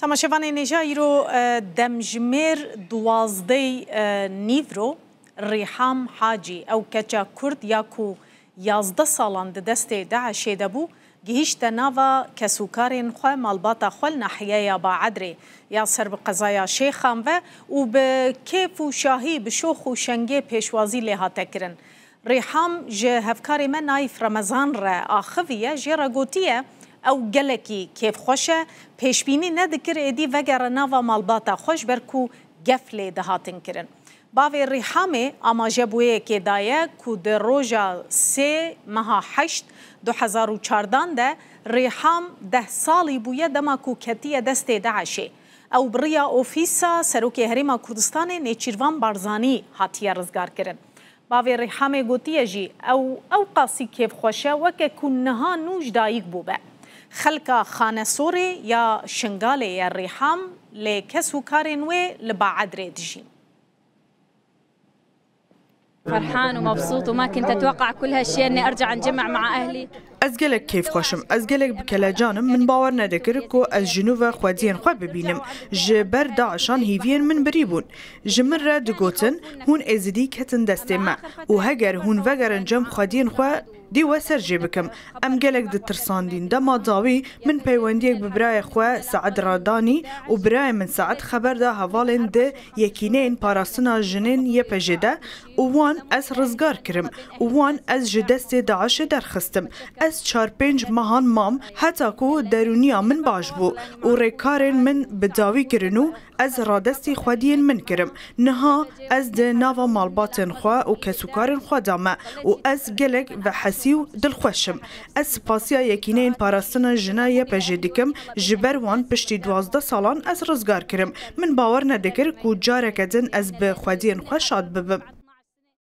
تماشاوان نجایرو دمجمر دوازدی نیورو ریحام حاجی او کچا کرد یاکو 11 سالان دست داعش دبو گهیشت ناوا کسوکارین خواه مالباتا خوال نحیه با عدره یا سر بقضایا شیخان و به کیف و شاهی بشوخ و شنگه پیشوازی لها تکرن. ریحام جه هفکاری من نایف رمضان را آخویه جه را گوتیه او گلکی کیف خوشه پیشبینی ندکر ایدی وگر ناوا مالباتا خوش برکو گفله دهاتن کرن. باوی ریحامه اما جبویه که دایه که در روژا 3 ماه 8 2014 ده ریحام 10 سالی بویه دما که کتیه دست داعشه او بریا اوفیسا سروکی هریما کردستان نیچیروان بارزانی هاتیه رزگار کرن. باوی ریحامه گوتیه جی او قاسی کیف خوشه وکه کنها نوش دایک بوبه. خلقا خانه سوری یا شنگاله یا ریحام لکسو کارنوی لبعد ریدجین. فرحان ومبسوط وما كنت اتوقع كل هالشيء اني ارجع نجمع مع اهلي. از گلک کیف خوشم از گلک بکلا جانم من باور ندکر کو از جنوب خوادین خو ببینم جبر داعشان هیوین من بریبون جمر را دگوتن هون ازدی کتن دست ما و هگر هون وگر انجام خوادین خو دی وسر جيبكم ام گلک د ترساندین دما داوی من پیوندیک ببرای خو سعد رادانی و برای من سعد خبر ده حوالن ده یکینین پاراستنا جنین یپجده و وان از رزگار کرم و وان از جدست داعش درخستم از 4-5 ماهان مام حتی کو درونیا من باش بو و ریکارن من بداوی کرنو از رادستی خودین من کرم نها از ده ناوا مالباتن خو و کسوکارن خو دامه و از گلک و حسیو دلخوشم از سپاسیا یکینین پاراستنا جنایه پجدیکم جبر وان پشتی 12 سالان از رزگار کرم من باور ندکر کو جارکدن از به خودین خو شاد ببم.